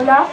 Hola.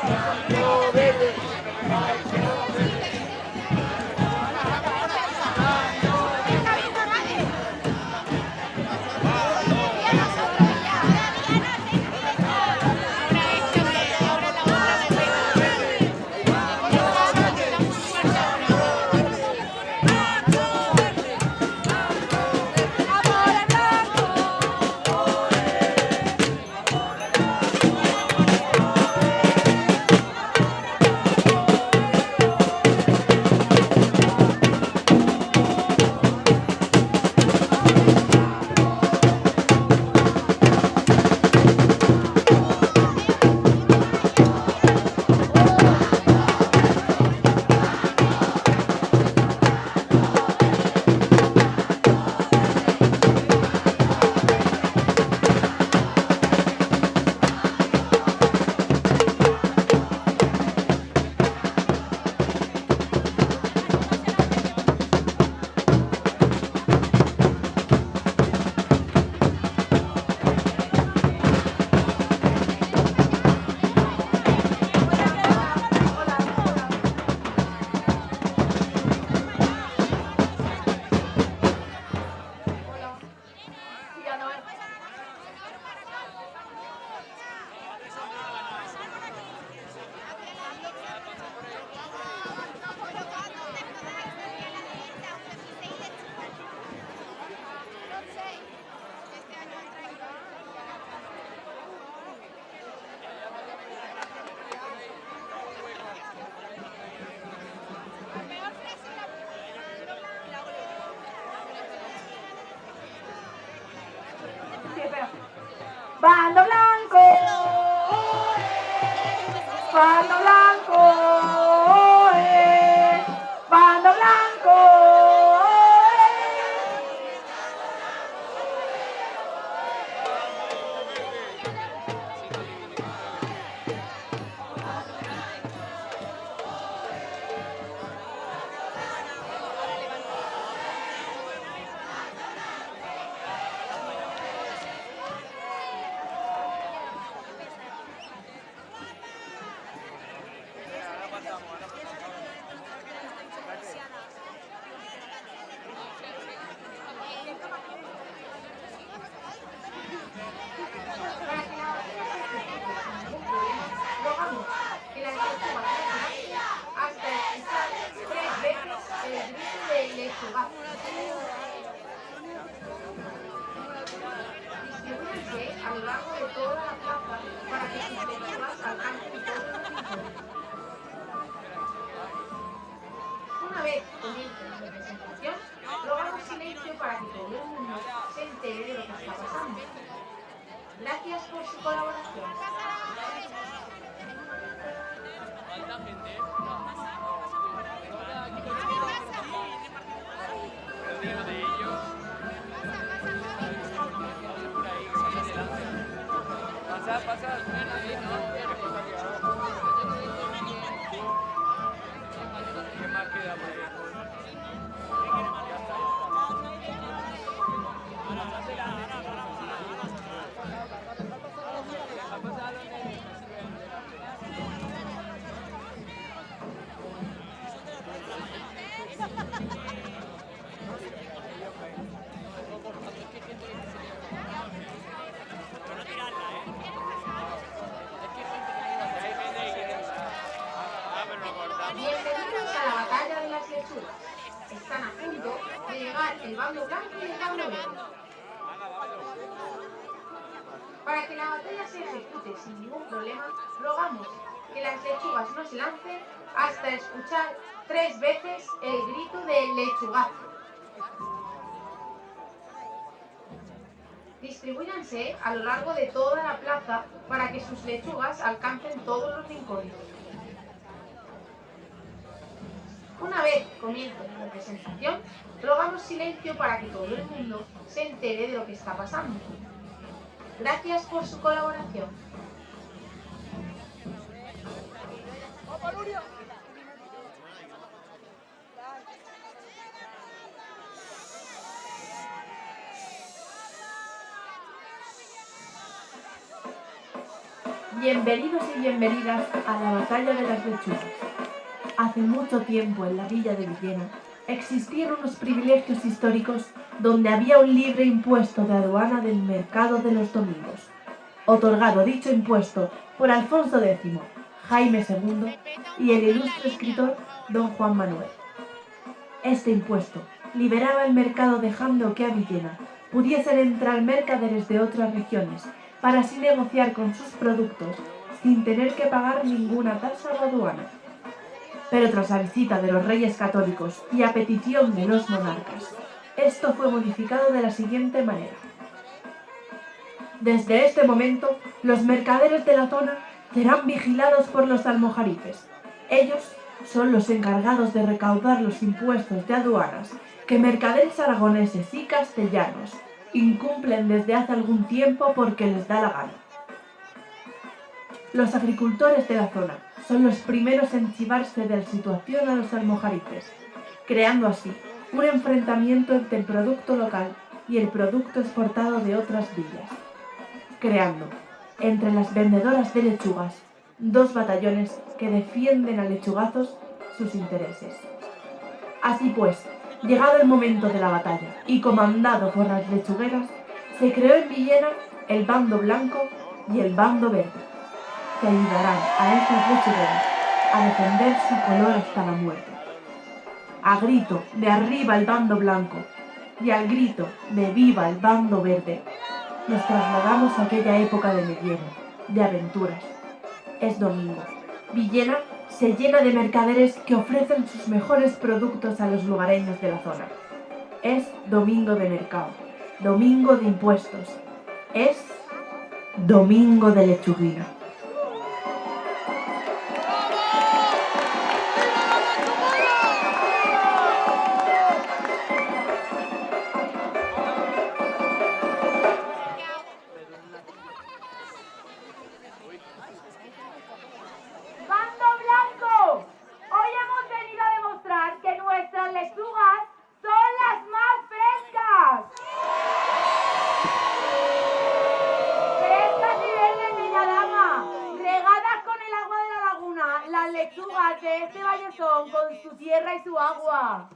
Bando blanco, bando blanco, bando blanco. Distribúyanse a lo largo de toda la plaza para que sus lechugas alcancen todos los rincones. Una vez comience la representación, rogamos silencio para que todo el mundo se entere de lo que está pasando. Gracias por su colaboración. Pasa. ¿Qué más queda por ahí? Bienvenidos a la batalla de las lechugas. Están a punto de llegar el bando blanco y el bando verde. Para que la batalla se ejecute sin ningún problema, rogamos que las lechugas no se lancen hasta escuchar 3 veces el grito del lechugazo. Distribúyanse a lo largo de toda la plaza para que sus lechugas alcancen todos los rincones. Una vez comience la representación, rogamos silencio para que todo el mundo se entere de lo que está pasando. Gracias por su colaboración. Bienvenidos y bienvenidas a la batalla de las lechugas. Hace mucho tiempo en la villa de Villena existían unos privilegios históricos donde había un libre impuesto de aduana del mercado de los domingos, otorgado dicho impuesto por Alfonso X, Jaime II y el ilustre escritor don Juan Manuel. Este impuesto liberaba el mercado dejando que a Villena pudiesen entrar mercaderes de otras regiones para así negociar con sus productos sin tener que pagar ninguna tasa o aduana. Pero tras la visita de los reyes católicos y a petición de los monarcas, esto fue modificado de la siguiente manera. Desde este momento, los mercaderes de la zona serán vigilados por los almojarifes. Ellos son los encargados de recaudar los impuestos de aduanas que mercaderes aragoneses y castellanos incumplen desde hace algún tiempo porque les da la gana. Los agricultores de la zona son los primeros en chivarse de la situación a los almojarifes, creando así un enfrentamiento entre el producto local y el producto exportado de otras villas, creando, entre las vendedoras de lechugas, dos batallones que defienden a lechugazos sus intereses. Así pues, llegado el momento de la batalla y comandado por las lechugueras, se creó en Villena el bando blanco y el bando verde, que ayudarán a estas lechugueras a defender su color hasta la muerte. A grito de arriba el bando blanco y al grito de viva el bando verde, nos trasladamos a aquella época de medievo, de aventuras. Es domingo. Villena se llena de mercaderes que ofrecen sus mejores productos a los lugareños de la zona. Es domingo de mercado, domingo de impuestos. Es domingo de lechuguina. ¡Bando blanco! Hoy hemos venido a demostrar que nuestras lechugas son las más frescas. Frescas y verdes, niña dama, regadas con el agua de la laguna, las lechugas de este vallezón con su tierra y su agua.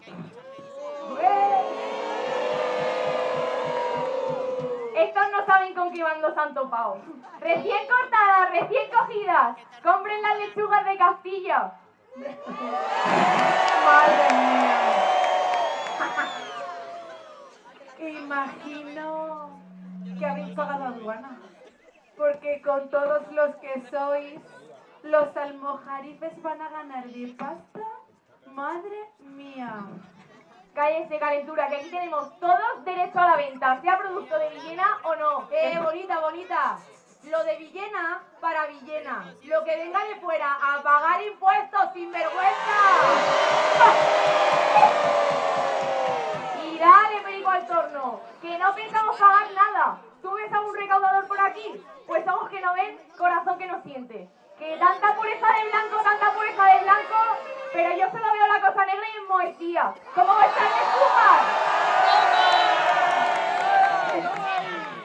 Estos no saben con qué bando se han topado. Recién cortadas, recién cogidas. Compren las lechugas de Castilla. ¡Madre mía! Imagino que habéis pagado aduana, porque con todos los que sois, los almojarifes van a ganar de pasta. ¡Madre mía! Cállese, calentura, que aquí tenemos todos derecho a la venta, sea producto de Villena o no. Bonita, bonita. Lo de Villena para Villena. Lo que venga de fuera a pagar impuestos sin vergüenza. Y dale, perico al torno, que no pensamos pagar nada. ¿Tú ves a un recaudador por aquí? Pues ojos que no ven, corazón que no siente. Que tanta pureza de blanco, pero yo solo veo la cosa negra y enmohecida. ¿Cómo vuestras lechugas?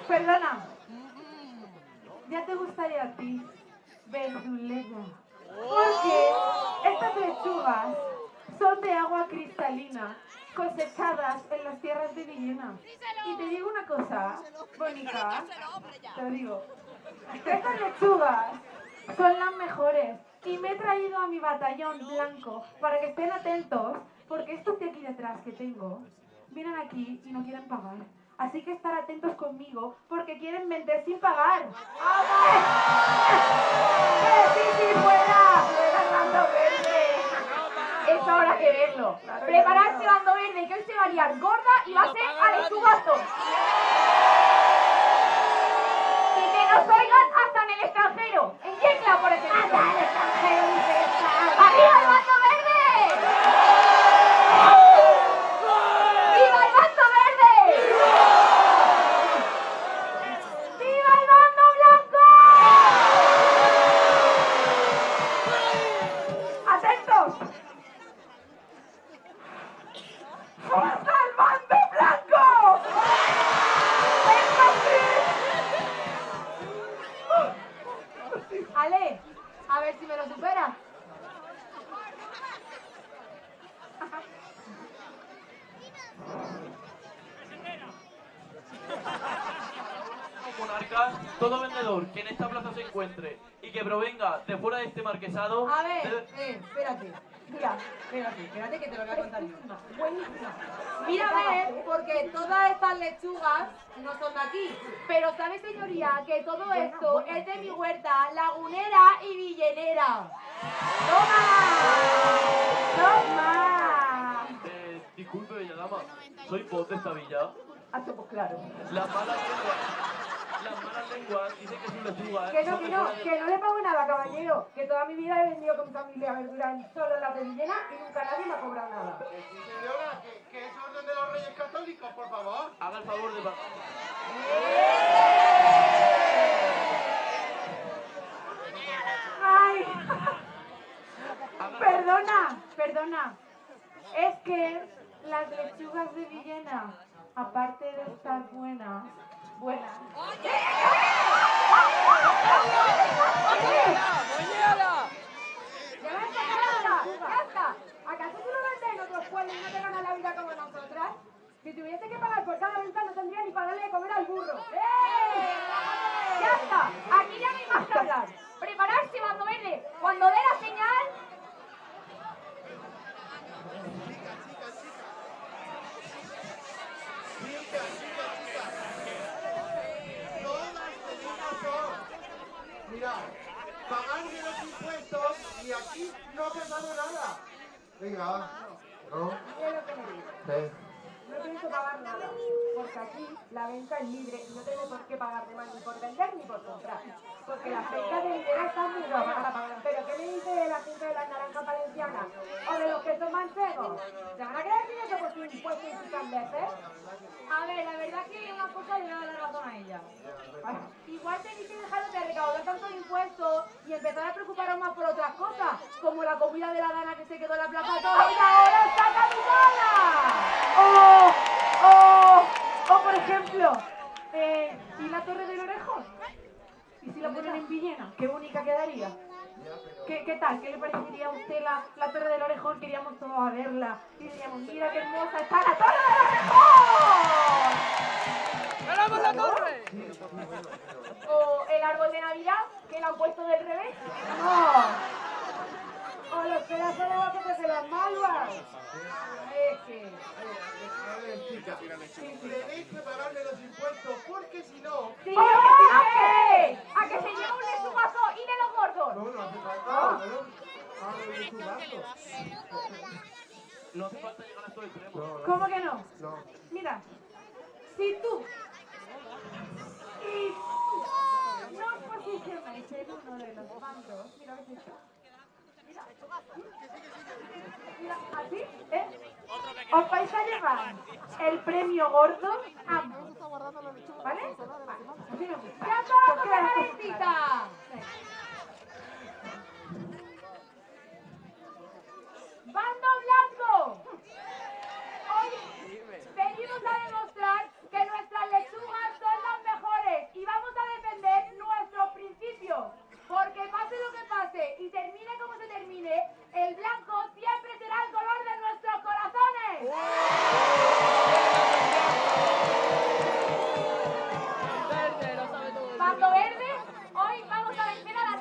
Perdona, ya te gustaría a ti, verdulera, porque estas lechugas son de agua cristalina, cosechadas en las tierras de Villena. Y te digo una cosa, bonita, te lo digo, estas lechugas son las mejores. Y me he traído a mi batallón blanco para que estén atentos, porque estos de aquí detrás que tengo vienen aquí y no quieren pagar. Así que estar atentos conmigo porque quieren vender sin pagar. ¡Vamos! ¡Sí, fuera! ¡Bando verde! Es hora de verlo. Prepararse, bando verde, que hoy se va a liar gorda y va a ser a lechugazo. Y que nos oigan hasta en el extranjero. En Yecla, por ejemplo. ¡Hasta el extranjero, dice esta! ¡Arriba el bando verde! ¡Viva el bando verde! ¡Viva el bando blanco! ¡Atentos! ¡Fuerza al bando blanco! ¡Venga, sí! todo vendedor que en esta plaza se encuentre y que provenga de fuera de este marquesado... A ver, debe- espérate. Mira, espérate que te lo voy a contar yo. Buenísima. Mira, a ver, porque todas estas lechugas no son de aquí. Pero sabe, señoría, que todo esto es de mi huerta lagunera y villenera. ¡Toma! disculpe, bella dama, soy voz de esta villa. Hazlo pues claro. Las malas lenguas dicen que sus lechugas... Que no, son que de no, fuera de- que no le pago nada, caballero. Que toda mi vida he vendido con mi familia verdura solo en la pedillena y nunca nadie me ha cobrado nada. Sí, señora, que es orden de los Reyes Católicos, por favor. Haga el favor de pagar. ¡Ay! Perdona. Es que las lechugas de Villena, aparte de estar buenas. ¡Moñera! ¡Ya está! ¿Acaso tú no vendes en otros pueblos y no te ganas la vida como nosotras? Si tuviese que pagar por cada venta no tendría ni para darle de comer al burro. ¡Ya está! Aquí ya no hay más que hablar. Prepararse, Bando Verde. Cuando dé la señal... Todas tenéis razón. Mira, pagarme los impuestos y aquí no ha pasado nada. Venga, ¿no? Es lo que me digo. Sí. No pienso pagar nada, porque aquí la venta es libre y no tengo por qué pagar de más ni por vender ni por comprar. Porque las ventas de dinero están muy bajas. Pero ¿qué me dice la gente de las naranjas valencianas? O de los quesos manchegos. ¿Se van a creer que eso por su impuesto y sus veces? A ver, la verdad que una cosa le da la razón a ella. Igual tenéis que dejaros de recaudar tantos impuestos y empezar a preocuparos más por otras cosas, como la comida de la dana que se quedó en la plaza de toros y ahora está caducada. O por ejemplo, ¿y la Torre del Orejón? ¿Y si la ponen en Villena? ¿Qué única quedaría? ¿Qué tal? ¿Qué le parecería a usted la Torre del Orejón? Queríamos todos a verla y diríamos, mira qué hermosa está la Torre del Orejón. ¡Ganamos la torre! O el árbol de Navidad, que lo han puesto del revés. No. O los pedazos de boquetes de las malvas. Es que... A ver, chicas, tenéis que pagarme los impuestos porque si no... ¡Sí, ¿a que se lleva un lechugazo y de los gordos? No, no hace falta. No hace falta llegar a estos extremos. ¿Cómo que no? No. Mira, si tú y no os posicionáis en uno de los bandos, mira, ¿ves esto? Mira, así, os vais a llevar el premio gordo ambos, ¿vale? Así me gusta. ¡Ya está la cosa calentita! ¡Bando blanco! Hoy venimos a demostrar que nuestras lechugas son las mejores y vamos a defender nuestros principios. Porque pase lo que pase y termine como se termine, el blanco siempre será el color de nuestros corazones. Verde, lo sabe todo el Bando mundo. verde, hoy vamos a vencer a las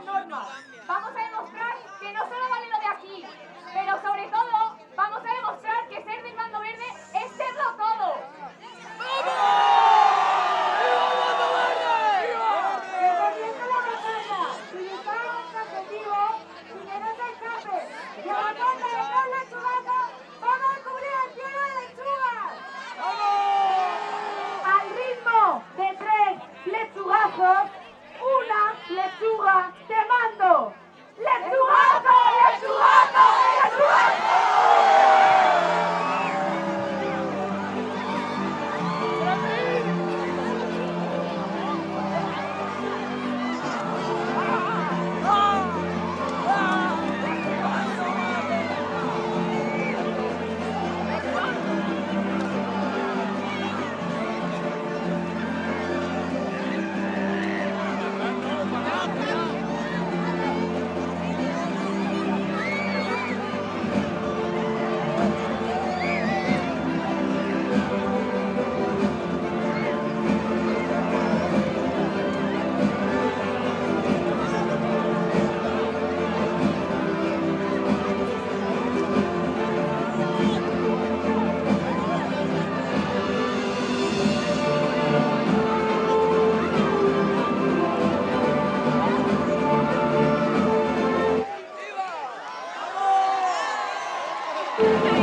¡Viva!